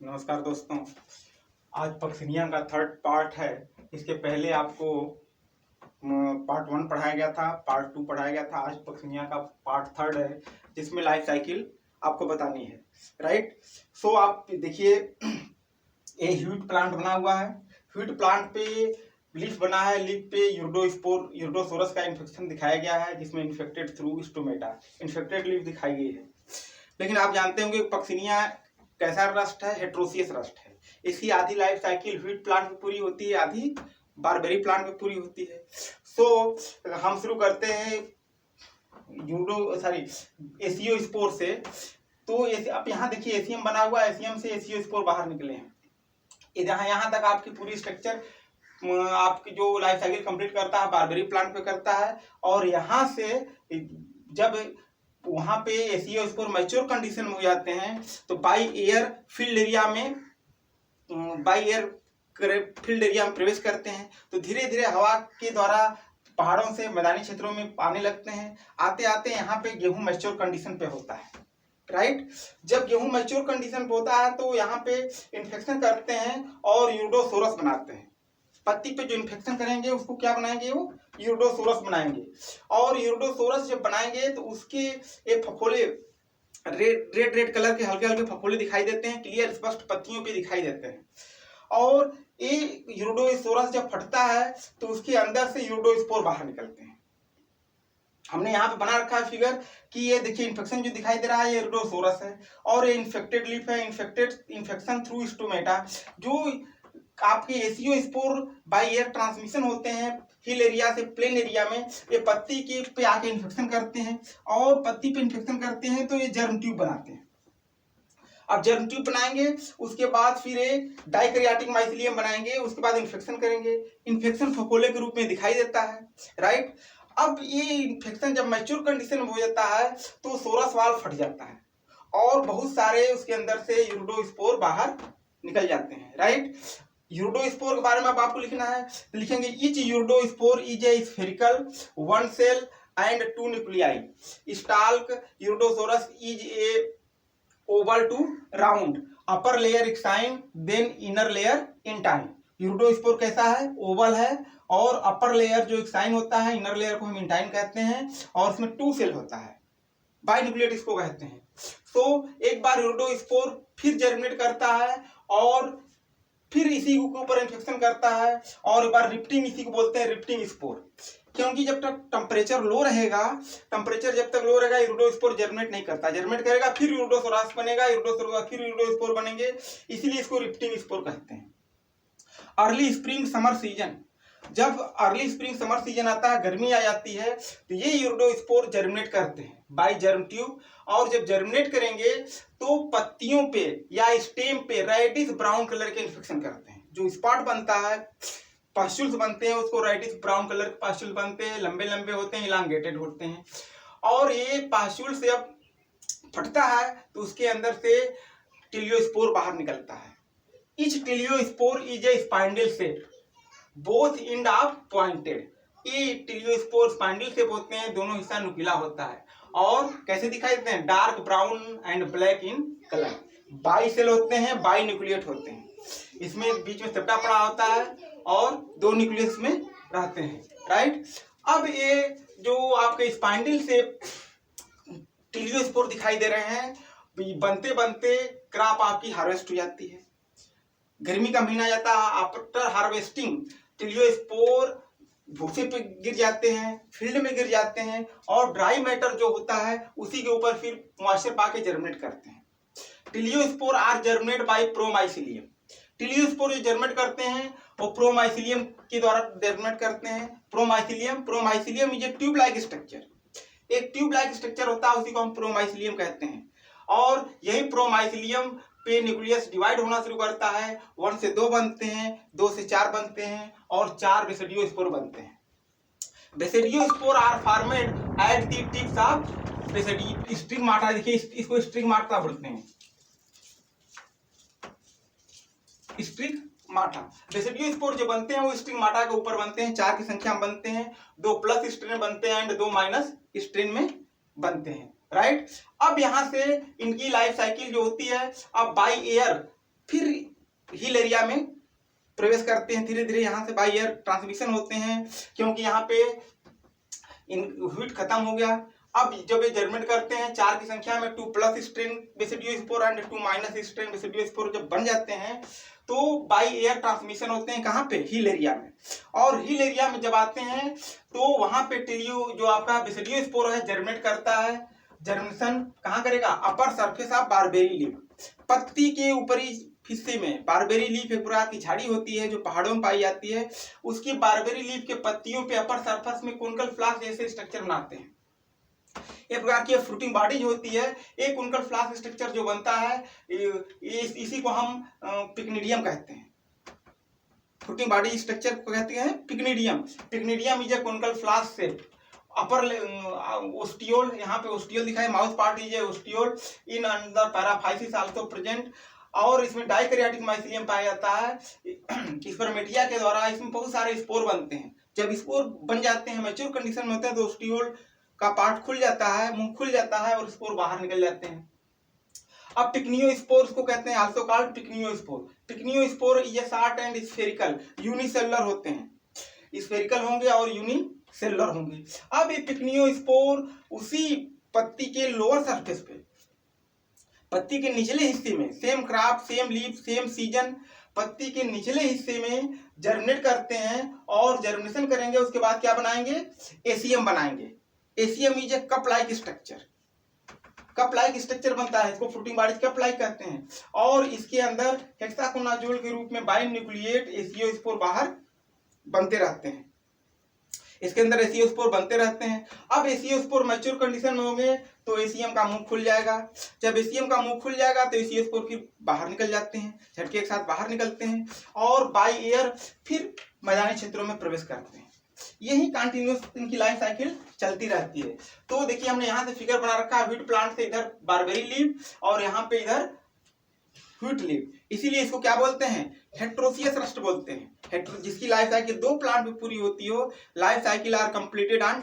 नमस्कार दोस्तों। आज पक्सिनिया का थर्ड पार्ट है। इसके पहले आपको पार्ट 1 पढ़ाया गया था, पार्ट 2 पढ़ाया गया था। आज पक्सिनिया का पार्ट थर्ड है जिसमें लाइफ साइकिल आपको बतानी है। राइट। सो आप देखिए, ये ह्यूट प्लांट बना हुआ है। ह्यूट प्लांट पे लीफ बना है। लीफ पे यूर्डोसोरस का इन्फेक्शन दिखाया गया है, जिसमें infected through stomata, infected leaf दिखाई गई है। लेकिन आप जानते होंगे पक्सिनिया कैसा रस्ट है, हेट्रोसियस रस्ट है। इसकी आधी लाइफ साइकिल व्हीट प्लांट में पूरी होती है, आधी बारबेरी प्लांट में पूरी होती है। हम शुरू करते हैं एसियो स्पोर से। तो आप यहाँ देखिए, एसियम बना हुआ है, एसियम से एसियो स्पोर बाहर निकले हैं। यहाँ तक आपकी पूरी स्ट्रक्चर आपकी जो लाइफ साइकिल कंप्लीट करता है बारबेरी प्लांट पे करता है। और यहाँ से जब वहां पे एसियो स्पोर मैच्योर कंडीशन में हो जाते हैं तो बाई एयर फील्ड एरिया में प्रवेश करते हैं। तो धीरे धीरे हवा के द्वारा पहाड़ों से मैदानी क्षेत्रों में आने लगते हैं। आते आते यहाँ पे गेहूं मैच्योर कंडीशन पे होता है। राइट। जब गेहूं मैच्योर कंडीशन पे होता है तो यहाँ पे इन्फेक्शन करते हैं और यूर्डोसोरस बनाते हैं। पत्ती पे जो इन्फेक्शन करेंगे उसको क्या बनाएंगे, वो यूर्डोसोरस बनाएंगे। और यूर्डोसोरस जब बनाएंगे तो उसके ये फफोले रेड कलर के हल्के हल्के फफोले दिखाई देते हैं, क्लियर स्पष्ट पत्तियों पे दिखाई देते हैं। और ये यूर्डोसोरस जब फटता है तो उसके अंदर से यूर्डोस्पोर बाहर निकलते हैं। हमने यहाँ पे बना रखा है फिगर कि ये देखिए, इन्फेक्शन जो दिखाई दे रहा है ये यूर्डोसोरस है और ये इन्फेक्टेड लीफ है, इन्फेक्शन थ्रू स्टोमेटा। जो आपके SEO spore by air transmission होते हैं हिल एरिया से प्लेन एरिया में, ये पत्ती के पे आके इन्फेक्शन करते हैं और पत्ती पे इन्फेक्शन करते हैं तो ये जर्म ट्यूब बनाते हैं। अब जर्म ट्यूब बनाएंगे, उसके बाद फिर एक डाइकैरियोटिक माइसिलियम बनाएंगे, उसके बाद इन्फेक्शन करेंगे। इन्फेक्शन फफोले के रूप में दिखाई देता है। राइट। अब ये इन्फेक्शन जब मैच्योर कंडीशन में हो जाता है तो सोरस वाल फट जाता है और बहुत सारे उसके अंदर से यूर्डोस्पोर बाहर निकल जाते हैं। राइट। यूर्डोस्पोर के बारे में अब आपको लिखना है, लिखेंगे each uredospore is a spherical one cell and two nuclei. Stalk uredosorus is a oval to round, upper layer exine then inner layer intine. Uredospore कैसा है, ओवल है और अपर लेयर जो एक्साइन होता है, इनर लेयर को हम intine कहते हैं और उसमें 2 सेल होता है, बाइन्यूक्लिएट इसको कहते हैं। तो एक बार यूर्डोस्पोर फिर जर्मिनेट करता है और फिर इसी के ऊपर इन्फेक्शन करता है और एक बार रिप्टिंग, इसी को बोलते हैं रिप्टिंग स्पोर। क्योंकि जब तक टेम्परेचर लो रहेगा, टेम्परेचर जब तक लो रहेगा यूर्डोस्पोर जर्मिनेट नहीं करता। जर्मिनेट करेगा फिर यूर्डोसोरस बनेगा, यूर्डोसोरस फिर यूर्डोस्पोर बनेंगे, इसीलिए इसको रिप्टिंग स्पोर कहते हैं। अर्ली स्प्रिंग समर सीजन, जब अर्ली स्प्रिंग समर सीजन आता है, गर्मी आ जाती है, तो ये यूर्डोस्पोर जर्मिनेट करते हैं बाय जर्म ट्यूब। और जब जर्मिनेट करेंगे तो पत्तियों पे या स्टेम पे रेडिश ब्राउन कलर के इन्फेक्शन करते हैं। जो स्पॉट बनता है, पास्चुल्स बनते हैं, उसको रेडिश ब्राउन कलर के पास्चुल बनते हैं, लंबे लंबे होते हैं, इलांगेटेड होते हैं। और ये पास्चुल से अब फटता है तो उसके अंदर से टिलियोस्पोर बाहर निकलता है। Each teliospore is a spindle set, both end of pointed. ये टिलियोस्पोर स्पाइंडल सेप होते हैं, दोनों हिस्सा नुकीला होता है और कैसे दिखाई देते हैं, dark brown and black in colour. बाई सेल होते हैं, बाई न्यूक्लिएट होते हैं, इसमें बीच में सेप्टा पड़ा होता है और 2 न्यूक्लियस में रहते हैं। राइट। अब ये जो आपके स्पाइंडल सेप टिलियोस्पोर दिखाई दे रहे हैं, बनते बनते क्रॉप आपकी हार्वेस्ट हो जाती है। गर्मी का महीना जाता है, आफ्टर हार्वेस्टिंग टिलियोस्पोर भूसे पे गिर जाते हैं, फील्ड में गिर जाते हैं और ड्राई मैटर जो होता है उसी के ऊपर फिर मॉइस्चर पाके जर्मिनेट करते हैं। टिलियोस्पोर आर जर्मिनेट बाय प्रोमाइसिलियम। टिलियोस्पोर जो जर्मिनेट करते हैं वो प्रोमाइसिलियम के द्वारा जर्मिनेट करते हैं। Promycelium is a tube like structure, एक ट्यूब लाइक स्ट्रक्चर होता है, उसी को हम प्रोमाइसिलियम कहते हैं। और यही प्रोमाइसिलियम पे न्यूक्लियस डिवाइड होना शुरू करता है, 1 से 2 बनते हैं, 2 से 4 बनते हैं और 4 बेसिडियोस्पोर बनते हैं। Basidiospore are formed at the tips of basidio stigmata. देखिए इसको स्टिग्माटा बोलते हैं, स्टिग्माटा। बेसिडियोस्पोर जो बनते हैं वो स्टिग्माटा के ऊपर बनते हैं, 4 की संख्या में बनते हैं, 2 प्लस स्ट्रेन बनते हैं एंड 2 माइनस स्ट्रेन में बनते हैं। राइट। अब यहां से इनकी लाइफ साइकिल जो होती है, अब बाई एयर फिर हिल एरिया में प्रवेश करते हैं। धीरे धीरे यहाँ से बाई एयर ट्रांसमिशन होते हैं, क्योंकि यहाँ पे हीट खत्म हो गया। अब जब ये जर्मिनेट करते हैं 4 की संख्या में 2+ strain basidiospore and 2- strain basidiospore जब बन जाते हैं तो बाई एयर ट्रांसमिशन होते हैं कहाँ पे, हिल एरिया में। और हिल एरिया में जब आते हैं तो वहां पे टेरियो जो आपका बेसिडियोस्पोर है जर्मिनेट करता है। जर्मिनेशन कहाँ करेगा, upper surface of barberry leaf, पत्ती के ऊपरी हिस्से में। बारबेरी लीफ एक प्रकार की झाड़ी होती है जो पहाड़ों में पाई जाती है। उसकी बारबेरी लीफ के पत्तियों पे अपर सरफेस में कोनिकल फ्लास्क जैसे स्ट्रक्चर बनाते हैं। एक प्रकार की फ्रूटिंग बॉडी जो होती है, एक कोनिकल फ्लास्क स्ट्रक्चर जो बनता है, इसी को हम पिक्निडियम कहते हैं। फ्रूटिंग बॉडी स्ट्रक्चर को कहते हैं pycnidium. Pycnidium is a conical flask shape. Upper ostiole, यहाँ पे ओस्टियोल दिखाई, mouth part is a ostiole in under paraphysis also present. और इसमें डाइकैरियोटिक माइसिलियम पाया जाता है। स्पर्मेटिया के द्वारा इसमें बहुत सारे स्पोर बनते हैं। जब स्पोर बन जाते हैं, मैच्योर कंडीशन में होते हैं, तो ओस्टियोल का पार्ट खुल जाता है, मुंह खुल जाता है और स्पोर बाहर निकल जाते हैं। अब पिक्नियोस्पोर को कहते हैं, आल्सो कॉल्ड पिक्नियोस्पोर। पिक्नियोस्पोर ये शॉर्ट एंड स्फेरिकल यूनिसेलुलर होते हैं। स्फेरिकल होंगे और यूनिसेलुलर होंगे। अब ये पिक्नियोस्पोर उसी पत्ती के लोअर सरफेस पे, पत्ती के निचले हिस्से में, same crop same leaf same season, पत्ती के निचले हिस्से में जर्मिनेट करते हैं। और जर्मिनेशन करेंगे, उसके बाद क्या बनाएंगे, एसीएम बनाएंगे। ACM is a cup like structure. Cup like structure बनता है, इसको फ्रूटिंग बॉडीज कप लाइक कहते हैं। और इसके अंदर हेक्साकोनाजोल के रूप में बाइन्यूक्लिएट एसियोस्पोर बाहर बनते रहते हैं। इसके अंदर एसियोस्पोर बनते रहते हैं। अब एसियोस्पोर मैच्योर कंडीशन में होंगे तो एसीएम का मुंह खुल जाएगा। जब एसीएम का मुंह खुल जाएगा तो एसियोस्पोर फिर बाहर निकल जाते हैं, झटके के साथ बाहर निकलते हैं और बाई एयर फिर मैदानी क्षेत्रों में प्रवेश करते हैं। यही कंटिन्यूअस इनकी लाइफ साइकिल चलती रहती है। तो देखिए हमने यहाँ से फिगर बना रखा है, व्हीट प्लांट से इधर बारबेरी लीफ और यहाँ पे इधर व्हीट लीफ, इसीलिए इसको क्या बोलते हैं, हेट्रोसियस रस्ट बोलते हैं। जिसकी लाइफ साइकिल 2 प्लांट में पूरी होती हो, life cycle are completed on